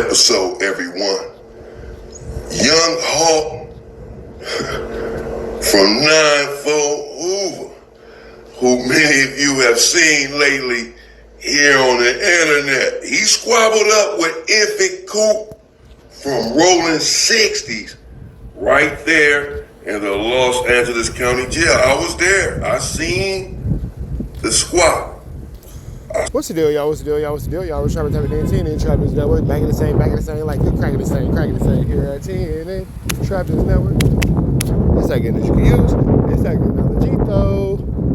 episode, everyone. Young Hawk from 9-4 Hoover, who many of you have seen lately here on the internet. He squabbled up with infant Coup from rolling 60s right there in the Los Angeles County Jail. I was there. I seen the squabble. What's the deal, y'all? What's the deal, y'all? What's the deal, y'all? We're trying to type it in TNN Trap News Network. Back in the same, like you're cracking the same here at TNN Trap News Network. It's that good that you can use. It's that good knowledge.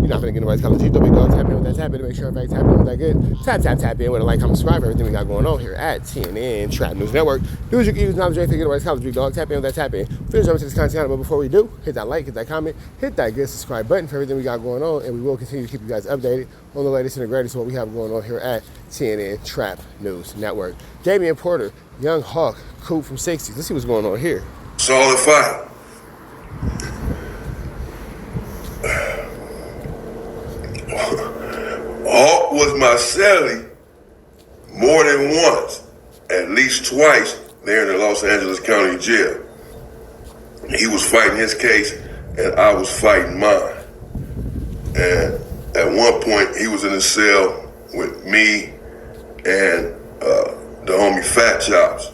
You're not gonna get nobody's college, big dog. Tap in with that tap in to make sure in fact tap in with that good. Tap in with a like, comment, subscribe for everything we got going on here at TNN Trap News Network. Do as you can use knowledge, get nobody's college, big dog. Tap in with that tap in. Finish up to this content, but before we do, hit that like, hit that comment, hit that good subscribe button for everything we got going on, and we will continue to keep you guys updated on the latest and the greatest of what we have going on here at TNN Trap News Network. Damian Porter, Young Hawk, Coup from 60s. Let's see what's going on here. Solid fight. Hawk was my celly more than once, at least twice, there in the Los Angeles County Jail. He was fighting his case, and I was fighting mine. And at one point, he was in a cell with me and the homie Fat Chops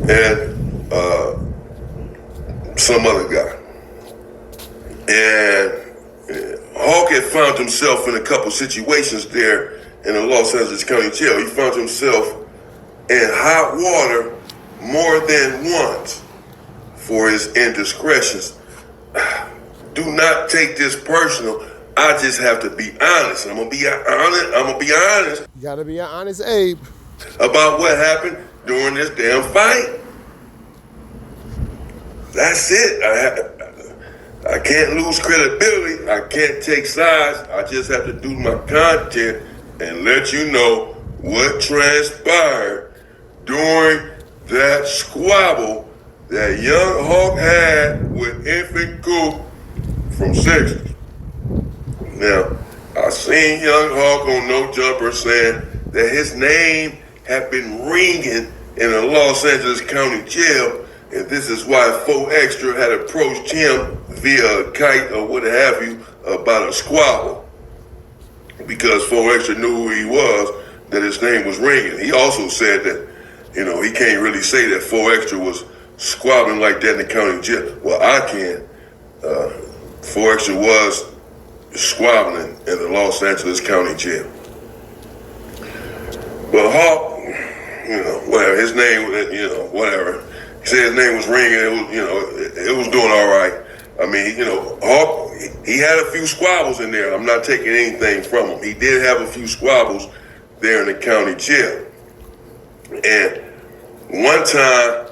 and some other guy. And Hawk had found himself in a couple situations there in the Los Angeles County Jail. He found himself in hot water more than once for his indiscretions. Do not take this personal. I just have to be honest. I'm gonna be honest. You gotta be an honest Abe about what happened during this damn fight. That's it. I can't lose credibility. I can't take sides. I just have to do my content and let you know what transpired during that squabble that Young Hawk had with infant Coup from 60s. Now, I seen Young Hawk on No Jumper saying that his name had been ringing in the Los Angeles County Jail, and this is why 4 Extra had approached him via a kite or what have you about a squabble. Because 4 Extra knew who he was, that his name was ringing. He also said that, he can't really say that 4 Extra was squabbling like that in the county jail. Well, I can. 4 Extra was squabbling in the Los Angeles County Jail. But Hawk, whatever, his name, whatever. He said his name was ringing, it was doing all right. I mean, Hawk, he had a few squabbles in there. I'm not taking anything from him. He did have a few squabbles there in the county jail. And one time,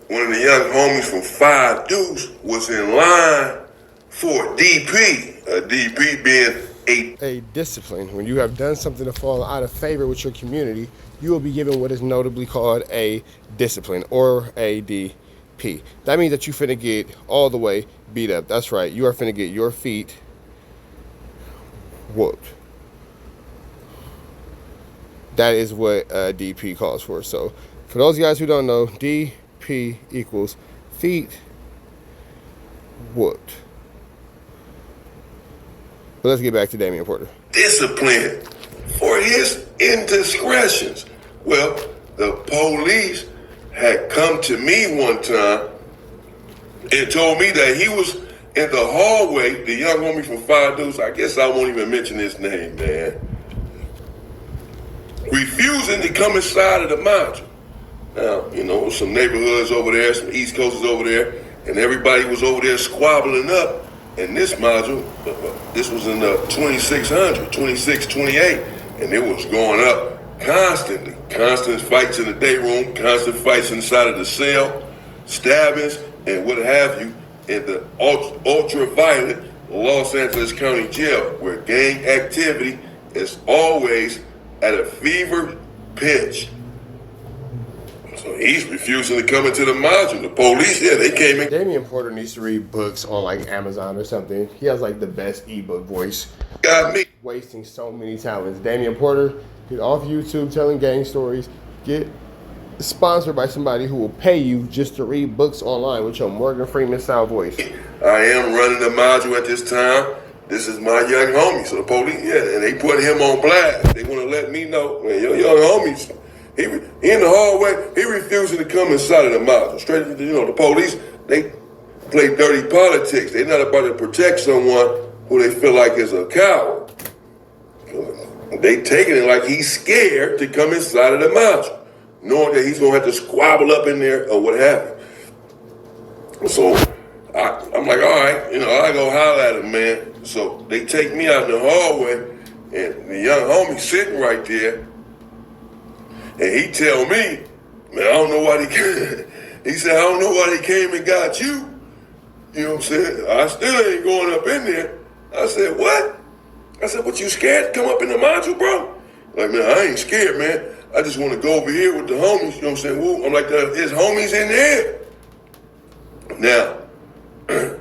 one of the young homies from 5 Deuce was in line for a DP. A DP being a discipline. When you have done something to fall out of favor with your community, you will be given what is notably called a discipline or a DP. That means that you finna get all the way beat up. That's right. You are finna get your feet whooped. That is what a DP calls for. So for those guys who don't know, DP equals feet whooped. But let's get back to Damian Porter. Discipline for his indiscretions. Well, the police had come to me one time and told me that he was in the hallway, the young homie from 5 Deuce, I guess I won't even mention his name, man, refusing to come inside of the module. Now, some neighborhoods over there, some East Coasters over there, and everybody was over there squabbling up. And this module, this was in the 2600, 2628, and it was going up constantly. Constant fights in the day room, constant fights inside of the cell, stabbings, and what have you, in the ultra-violent Los Angeles County Jail, where gang activity is always at a fever pitch. So he's refusing to come into the module. The police, they came in. Damian Porter needs to read books on like Amazon or something. He has like the best ebook voice. Got me. Wasting so many talents. Damian Porter, get off YouTube telling gang stories. Get sponsored by somebody who will pay you just to read books online with your Morgan Freeman style voice. I am running the module at this time. This is my young homie. So the police, and they put him on blast. They want to let me know, man, your young homies, he in the hallway, he refusing to come inside of the module. Straight, the police, they play dirty politics. They're not about to protect someone who they feel like is a coward. They taking it like he's scared to come inside of the module, knowing that he's gonna have to squabble up in there or what have you. So I'm like, all right, I go holler at him, man. So they take me out in the hallway, and the young homie sitting right there, and he tell me, man, I don't know why he came. He said, I don't know why they came and got you. You know what I'm saying? I still ain't going up in there. I said, what? I said, what, you scared to come up in the module, bro? Like, man, I ain't scared, man. I just want to go over here with the homies, you know what I'm saying? Woo. I'm like, there's homies in there. Now,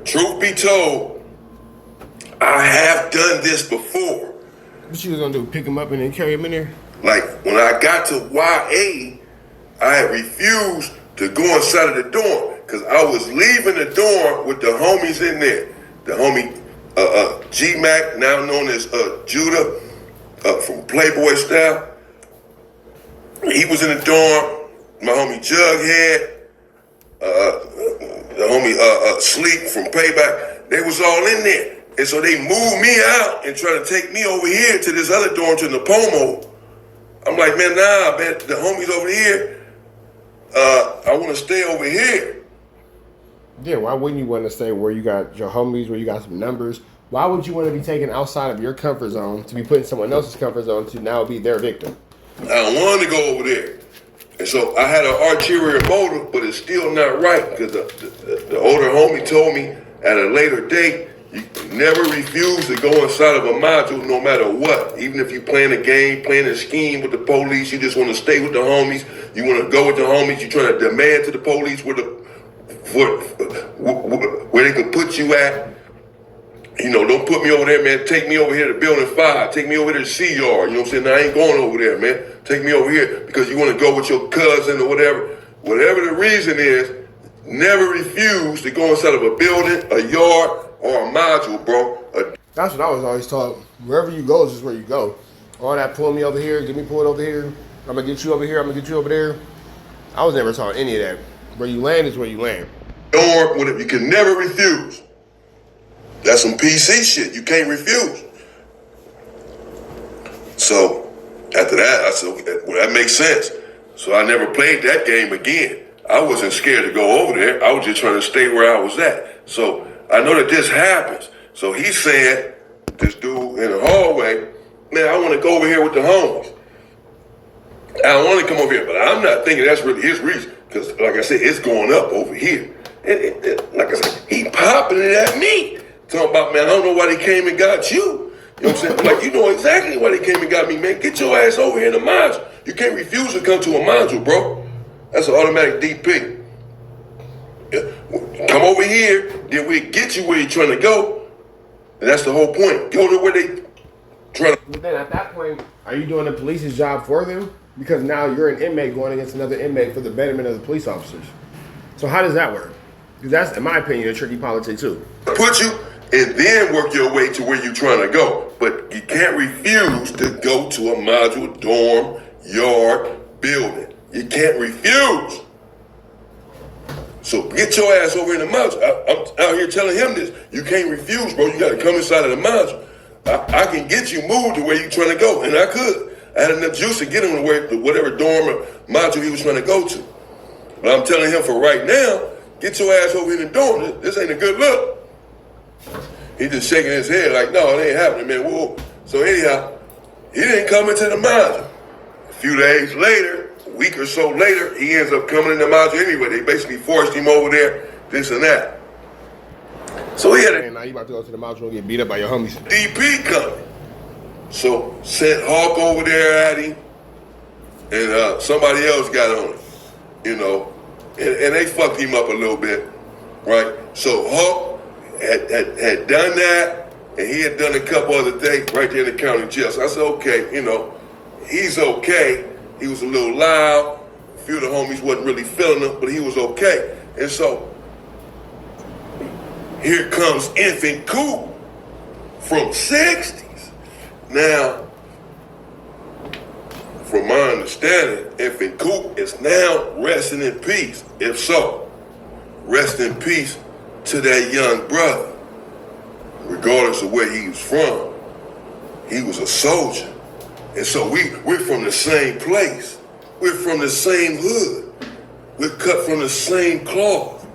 truth be told, I have done this before. What you was gonna do, pick him up and then carry him in there? Like, when I got to YA, I had refused to go inside of the dorm because I was leaving the dorm with the homies in there. The homie G-Mac, now known as Judah, from Playboy Style. He was in the dorm. My homie Jughead, the homie Sleep from Payback, they was all in there. And so they moved me out and tried to take me over here to this other dorm, to Napomo. I'm like, man, nah, man, the homies over here, I want to stay over here. Yeah, why wouldn't you want to stay where you got your homies, where you got some numbers? Why would you want to be taken outside of your comfort zone to be put in someone else's comfort zone to now be their victim? I don't want to go over there. And so I had an ulterior motive, but it's still not right because the older homie told me at a later date, you never refuse to go inside of a module no matter what. Even if you're playing a game, playing a scheme with the police, you just want to stay with the homies, you want to go with the homies, you're trying to demand to the police where they can put you at. Don't put me over there, man. Take me over here to Building 5. Take me over there to C Yard. You know what I'm saying? Now, I ain't going over there, man. Take me over here because you want to go with your cousin or whatever. Whatever the reason is, never refuse to go inside of a building, a yard, or a module, bro. That's what I was always taught. Wherever you go is just where you go. All that pull me over here, get me pulled over here. I'm going to get you over here, I'm going to get you over there. I was never taught any of that. Where you land is where you land. Or whatever, you can never refuse. That's some PC shit. You can't refuse. So after that, I said, okay, well, that makes sense. So I never played that game again. I wasn't scared to go over there. I was just trying to stay where I was at. So I know that this happens. So he said, this dude in the hallway, man, I want to go over here with the homies. I don't want to come over here, but I'm not thinking that's really his reason. Because like I said, it's going up over here. And like I said, he popping it at me. Talking about, man, I don't know why they came and got you. You know what I'm saying? Like, you know exactly why they came and got me, man. Get your ass over here in the module. You can't refuse to come to a module, bro. That's an automatic DP. Yeah. Come over here, then we get you where you're trying to go. And that's the whole point. Go to where they trying to. But then at that point, are you doing the police's job for them? Because now you're an inmate going against another inmate for the betterment of the police officers. So how does that work? Because that's, in my opinion, a tricky politics too. Put you and then work your way to where you're trying to go. But you can't refuse to go to a module, dorm, yard, building. You can't refuse. So get your ass over in the module. I'm out here telling him this. You can't refuse, bro. You got to come inside of the module. I can get you moved to where you're trying to go, and I could. I had enough juice to get him to whatever dorm or module he was trying to go to. But I'm telling him for right now, get your ass over in the dorm. This ain't a good look. He just shaking his head like, no, it ain't happening, man. Whoa. So anyhow, he didn't come into the module. A few days later, a week or so later, he ends up coming in the module anyway. They basically forced him over there, this and that. So he had a now you about to go to the module and get beat up by your homies. DP coming. So sent Hawk over there at him, and somebody else got on him, and they fucked him up a little bit, right? So Hawk had done that, and he had done a couple other things right there in the county jail. So I said, okay, he's okay. He was a little loud, A few of the homies wasn't really feeling him, but he was okay. And so, here comes Infant Coup from 60s. Now, from my understanding, Infant Coup is now resting in peace. If so, rest in peace to that young brother. Regardless of where he was from, he was a soldier. And so we're from the same place. We're from the same hood. We're cut from the same cloth.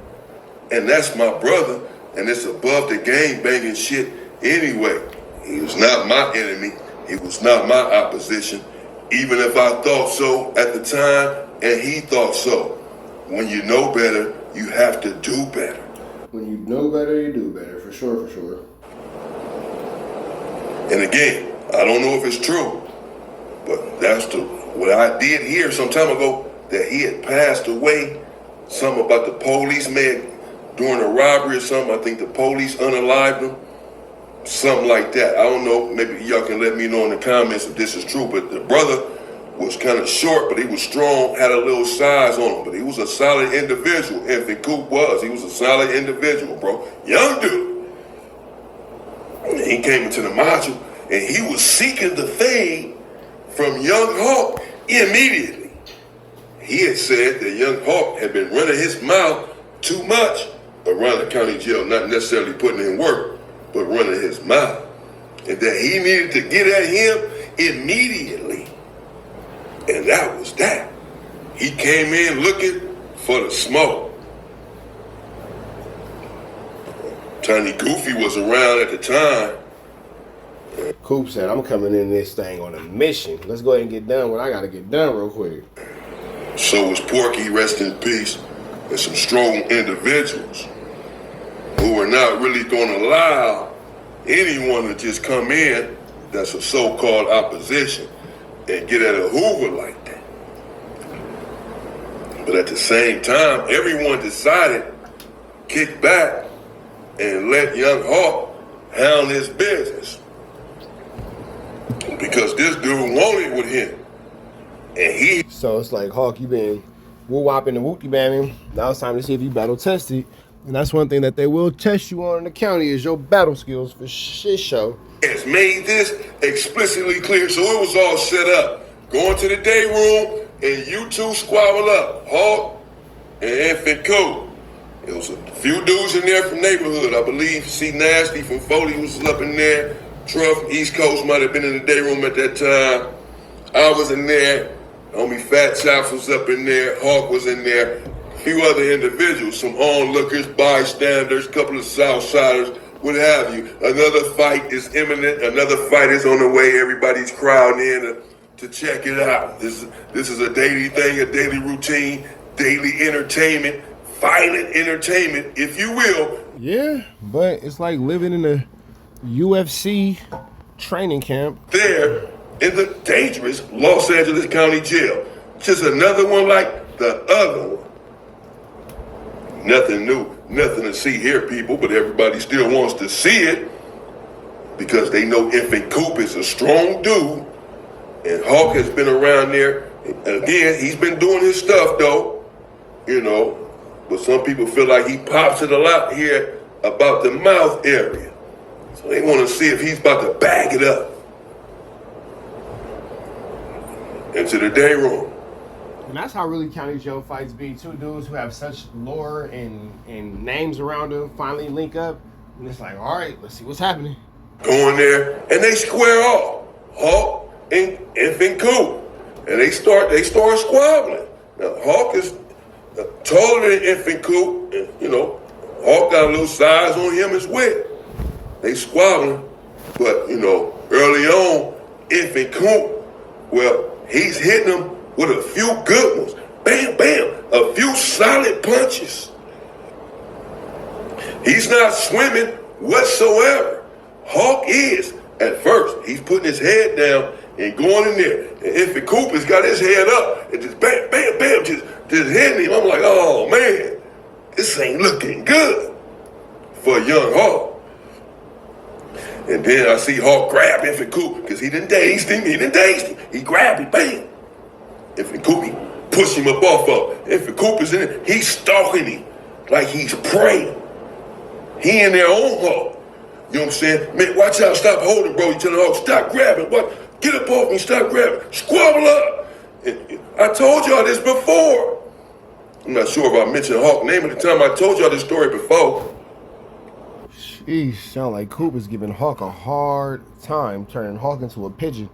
And that's my brother, and it's above the gang banging shit anyway. He was not my enemy. He was not my opposition, even if I thought so at the time and he thought so. When you know better, you have to do better. When you know better, you do better, for sure, for sure. And again, I don't know if it's true, but that's what I did hear some time ago, that he had passed away. Something about the police during a robbery or something. I think the police unalived him. Something like that. I don't know. Maybe y'all can let me know in the comments if this is true. But the brother was kind of short, but he was strong, had a little size on him. But he was a solid individual. Infant Coup was. He was a solid individual, bro. Young dude. He came into the module, and he was seeking the fade from Young Hawk immediately. He had said that Young Hawk had been running his mouth too much around the county jail, not necessarily putting in work, but running his mouth. And that he needed to get at him immediately. And that was that. He came in looking for the smoke. Tiny Goofy was around at the time. Coup said, I'm coming in this thing on a mission. Let's go ahead and get done what I gotta get done real quick. So was Porky, rest in peace, and some strong individuals who were not really gonna allow anyone to just come in that's a so-called opposition and get at a Hoover like that. But at the same time, everyone decided kick back and let Young Hawk handle his business. Because this dude wanted with him. And so it's like, Hawk, you been woo-wopping and whoopie-bamming. Now it's time to see if you battle tested. And that's one thing that they will test you on in the county is your battle skills for shit show. It's made this explicitly clear, so it was all set up. Going to the day room, and you two squabble up, Hawk and Infant Coup. There was a few dudes in there from neighborhood. I believe C Nasty from Foley was up in there. Truff from East Coast might have been in the day room at that time. I was in there. Homie Fat Chops was up in there. Hawk was in there. A few other individuals, some onlookers, bystanders, couple of Southsiders, what have you. Another fight is imminent. Another fight is on the way. Everybody's crowding in to check it out. This is a daily thing, a daily routine, daily entertainment, violent entertainment, if you will. Yeah, but it's like living in a UFC training camp. There in the dangerous Los Angeles County Jail. Just another one like the other one. Nothing new, nothing to see here, people, but everybody still wants to see it because they know Infant Coup is a strong dude, and Hawk has been around there. Again, he's been doing his stuff, though, you know, but some people feel like he pops it a lot here about the mouth area. So they want to see if he's about to bag it up. Into the day room. And that's how really county jail fights be. Two dudes who have such lore and names around them finally link up. And it's like, all right, let's see what's happening. Go in there and they square off. Hawk and Infant Coup. And they start squabbling. Now Hawk is taller than Infant Coup. And, you know, Hawk got a little size on him as well. They squabbling. But, you know, early on, Infant Coup, well, he's hitting them with a few good ones. Bam, bam, a few solid punches. He's not swimming whatsoever. Hawk is. At first, he's putting his head down and going in there. And Infant Coup has got his head up and just bam, bam, bam, just hitting him. I'm like, oh man, this ain't looking good for Young Hawk. And then I see Hawk grab Infant Coup because he didn't dazed him. He grabbed him, bam. Infant Coup push him up off of. If the Coup is in it, he's stalking him like he's prey. He in there on Hawk. You know what I'm saying? Man, watch out, stop holding, bro. You telling Hawk, stop grabbing. What? Get up off me, stop grabbing. Squabble up. I told y'all this before. I'm not sure if I mentioned Hawk name at the time. I told y'all this story before. Sheesh, sound like Coup is giving Hawk a hard time turning Hawk into a pigeon.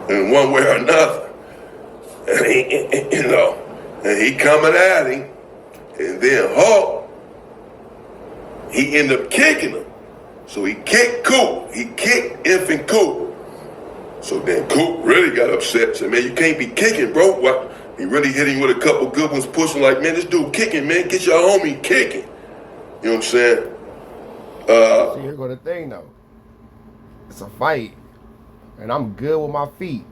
In one way or another. And you know, and he coming at him. And then Hawk, he ended up kicking him. So he kicked Coup. He kicked infant Coup. So then Coup really got upset. Said, man, you can't be kicking, bro. What? He really hit him with a couple good ones, pushing like, man, this dude kicking, man. Get your homie kicking. You know what I'm saying? See, here go the thing, though. It's a fight. And I'm good with my feet.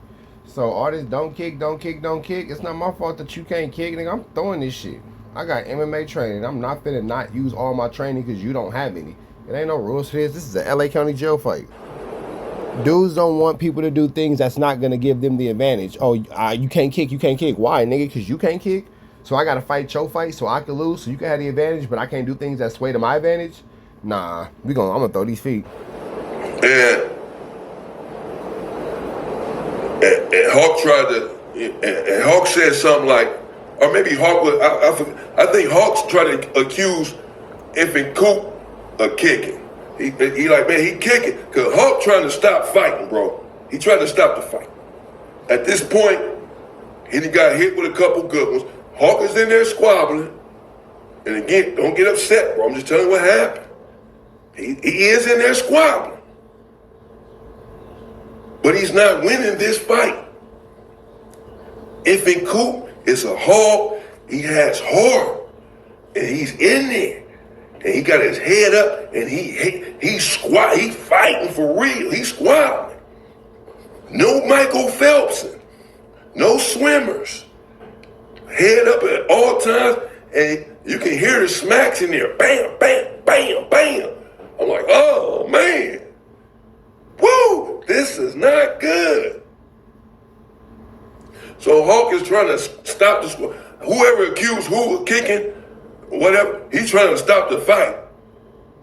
So all this don't kick. It's not my fault that you can't kick, nigga. I'm throwing this shit. I got MMA training. I'm not finna not use all my training because you don't have any. It ain't no rules for this. This is a LA County jail fight. Dudes don't want people to do things that's not gonna give them the advantage. Oh, you can't kick. Why, nigga? Because you can't kick? So I gotta fight your fight so I can lose so you can have the advantage, but I can't do things that sway to my advantage? Nah, I'm gonna throw these feet. And Hawk tried to, and Hawk said something like, or maybe Hawk was, I think Hawk tried to accuse infant Coup of kicking. He like, man, he kicking. Because Hawk trying to stop fighting, bro. He tried to stop the fight. At this point, he got hit with a couple good ones. Hawk is in there squabbling. And again, don't get upset, bro. I'm just telling you what happened. He is in there squabbling. But he's not winning this fight. Infant Coup is a hog. He has heart. And he's in there. And he got his head up and he's fighting for real. He's squabbling. No Michael Phelpsing. No swimmers. Head up at all times, and you can hear the smacks in there. Bam, bam, bam, bam. I'm like, oh man. Woo, this is not good. So Hawk is trying to stop this. Whoever accused who of kicking, whatever, he's trying to stop the fight.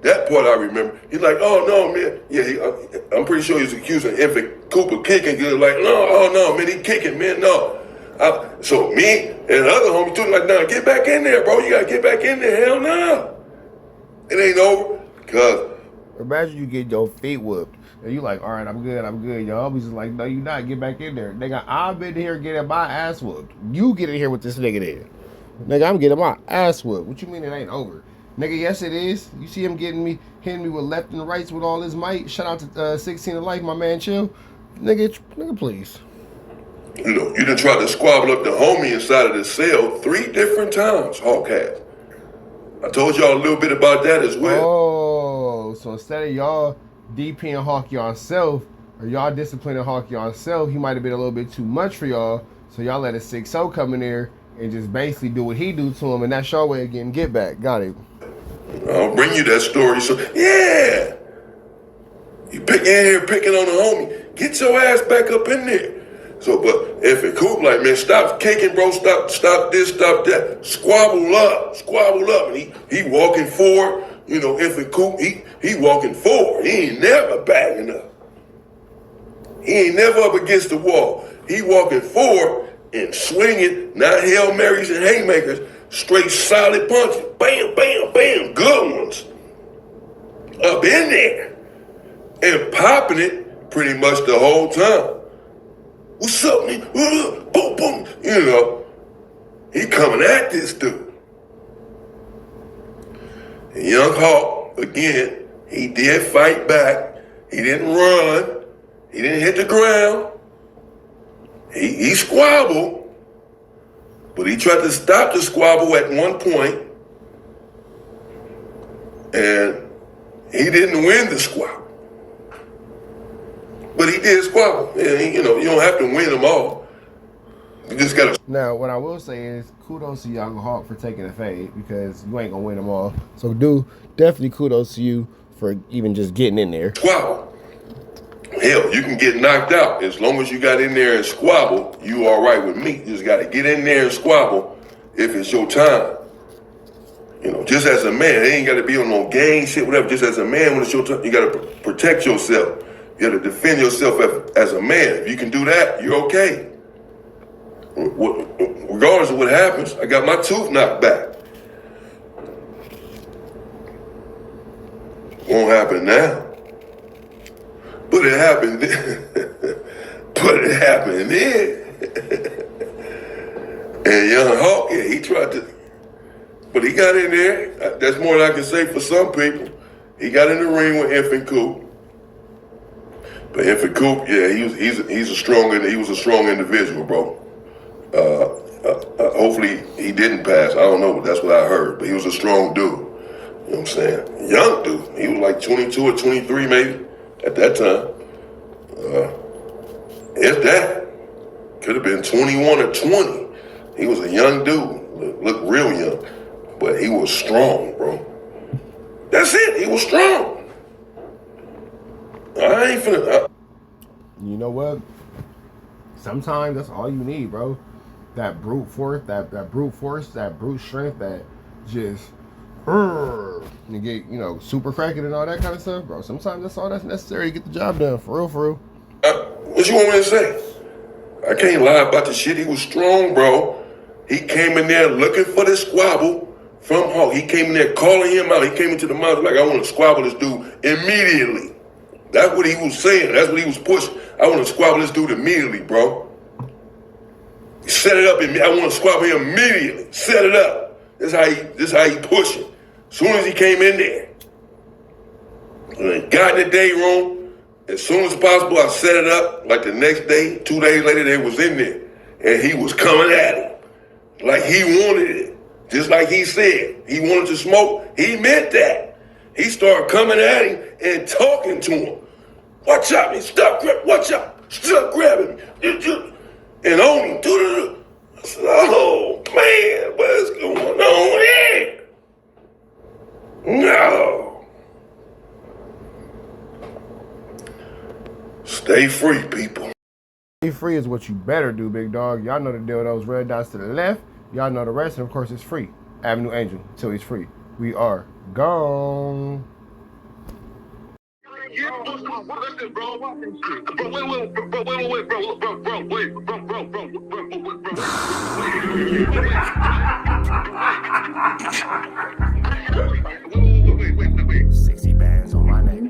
That part I remember. He's like, oh no, man. Yeah, I'm pretty sure he's accusing infant Cooper kicking. He's like, no, oh no, man, he kicking, man, no. So me and the other homie too, like, nah, get back in there, bro. You gotta get back in there. Hell no. It ain't over. Cause imagine you get your feet whooped. And you like, all right, I'm good. Your homies is like, no, you not. Get back in there. Nigga, I've been here getting my ass whooped. You get in here with this nigga there. Nigga, I'm getting my ass whooped. What you mean it ain't over? Nigga, yes it is. You see him hitting me with left and rights with all his might. Shout out to 16 of Life, my man, chill. Nigga, please. You know, you done tried to squabble up the homie inside of the cell 3 different times, Hawk has. I told y'all a little bit about that as well. Oh, so instead of y'all DPing Hawk yourself, or y'all disciplining Hawk yourself, he might have been a little bit too much for y'all. So y'all let a 6-0 come in there and just basically do what he do to him, and that's your way of getting get back. Got it. I'll bring you that story. So yeah, you in here picking on the homie. Get your ass back up in there. So, but if it Coup like, man, stop kicking, bro. Stop this, stop that. Squabble up. And he walking forward. You know, if it Coup, he walking forward. He ain't never backing up. He ain't never up against the wall. He walking forward and swinging, not Hail Marys and haymakers, straight solid punches. Bam, bam, bam, good ones. Up in there. And popping it pretty much the whole time. What's up, man? Boom, boom. You know, he coming at this dude. And young Hawk, again, he did fight back. He didn't run. He didn't hit the ground. He squabbled. But he tried to stop the squabble at one point. And he didn't win the squabble. But he did squabble. And, you know, you don't have to win them all. You just gotta. Now, what I will say is kudos to Young Hawk for taking a fade because you ain't gonna win them all. So, definitely kudos to you for even just getting in there. Squabble. Hell, you can get knocked out. As long as you got in there and squabble, you all right with me. You just got to get in there and squabble if it's your time. You know, just as a man, it ain't got to be on no gang shit, whatever. Just as a man, when it's your time, you got to protect yourself. You got to defend yourself as a man. If you can do that, you're okay. Regardless of what happens, I got my tooth knocked back. Won't happen now. But it happened then. But it happened then. And young Hawk, yeah, he tried to, but he got in there. That's more than I can say for some people. He got in the ring with Infant Coup. But Infant Coup, yeah, he was a strong individual, bro. Hopefully he didn't pass. I don't know, but that's what I heard. But he was a strong dude. You know what I'm saying? Young dude. He was like 22 or 23 maybe at that time. If that. Could have been 21 or 20. He was a young dude. Looked real young. But he was strong, bro. That's it. He was strong. I ain't finna... You know what? Sometimes that's all you need, bro. That brute force, that brute strength, that just you get, you know, super cracking and all that kind of stuff, bro. Sometimes that's all that's necessary to get the job done, for real. What you want me to say? I can't lie about the shit. He was strong, bro. He came in there looking for the squabble from Hawk. He came in there calling him out. He came into the mountain like, I want to squabble this dude immediately. That's what he was saying. That's what he was pushing. I want to squabble this dude immediately, bro. Set it up. I want to squabble him immediately. Set it up. This is how he pushing. As soon as he came in there, and got in the day room, as soon as possible, I set it up. Like the next day, 2 days later, they was in there. And he was coming at him. Like he wanted it. Just like he said. He wanted to smoke. He meant that. He started coming at him and talking to him. Watch out, man. Stop grabbing me. And on him. I said, oh, man, what's going on here? No. Stay free, people. Stay free is what you better do, big dog. Y'all know the deal. Those red dots to the left. Y'all know the rest. And, of course, it's free. Avenue Angel, until he's free. We are gone. Sexy bands on my name.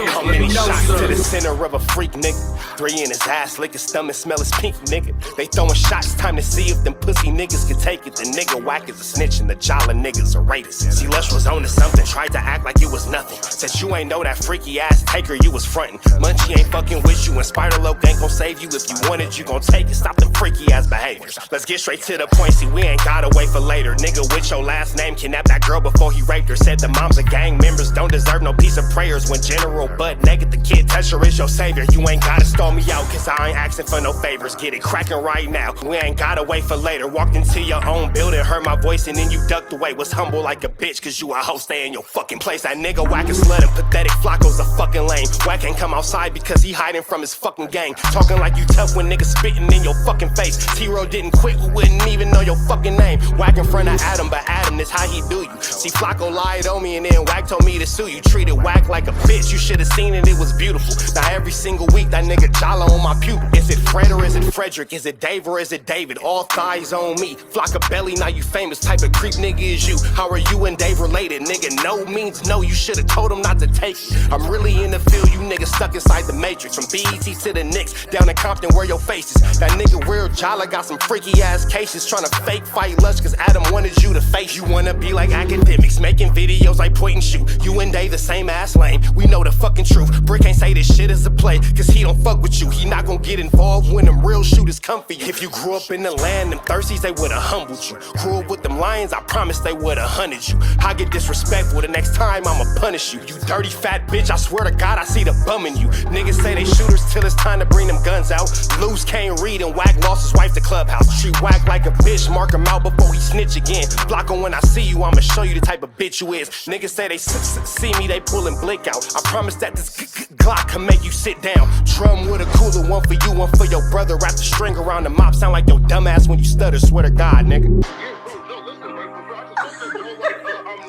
How many shots to the center of a freak, nigga? 3 in his ass, lick his stomach, smell his pink, nigga. They throwing shots, time to see if them pussy niggas can take it. The nigga whack is a snitch and the jolly niggas are rapists. See, Lush was on to something, tried to act like it was nothing. Said you ain't know that freaky ass taker you was frontin'. Munchie ain't fucking with you and Spider-Loc ain't gon' save you. If you want it, you gon' take it. Stop the freaky ass behaviors. Let's get straight to the point, see, we ain't gotta wait for later. Nigga with your last name kidnapped that girl before he raped her. Said the moms of gang members don't deserve no piece of prayers. When General butt naked, the kid Tesher is your savior. You ain't gotta stall me out, cause I ain't asking for no favors. Get it cracking right now, we ain't gotta wait for later. Walked into your own building, heard my voice and then you ducked away. Was humble like a bitch, cause you a hoe, stay in your fucking place. That nigga whack and slut and pathetic, Flacco's a fucking lame. Whack ain't come outside because he hiding from his fucking gang. Talking like you tough when niggas spitting in your fucking face. T-Row didn't quit, we wouldn't even know your fucking name. Whack in front of Adam, but Adam, this how he do you. See, Flacco lied on me and then Whack told me to sue you. Treated Whack like a bitch, you should've seen it, it was beautiful. Now every single week that nigga jolly on my pupil. Is it Fred or is it Frederick? Is it Dave or is it David? All thighs on me. Flock of belly, now you famous. Type of creep nigga is you. How are you and Dave related? Nigga, no means no. You should've told him not to take it. I'm really in the field, you niggas stuck inside the matrix. From BET to the Knicks, down in Compton where your face is. That nigga real jolly got some freaky ass cases. Tryna fake fight Lush cause Adam wanted you to face. You wanna be like Akademiks, making videos like point and shoot. You and Dave the same ass lame. We know the fucking truth. Brick ain't say this shit shit is a play, cause he don't fuck with you. He not gon' get involved when them real shooters come for you. If you grew up in the land, them thirsties, they would've humbled you. Grew up with them lions, I promise they would've hunted you. I get disrespectful, the next time I'ma punish you. You dirty fat bitch, I swear to God I see the bum in you. Niggas say they shooters till it's time to bring them guns out. Lose can't read and Whack lost his wife to Clubhouse. She Whack like a bitch, mark him out before he snitch again. Block him when I see you, I'ma show you the type of bitch you is. Niggas say they see me, they pullin' blick out. I promise that this Glock can make you sit down. Drum with a cooler, one for you, one for your brother. Wrap the string around the mop, sound like your dumbass when you stutter. Swear to God, nigga. Yeah, bro, no, listen, bro.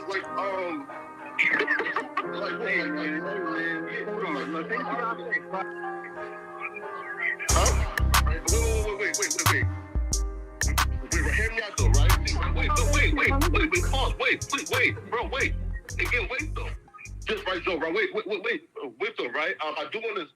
Wait. Hear me out though, right? Wait, pause. Wait, bro, wait. Again, wait though. Just right, Joe, right? Wait though, right? I do want to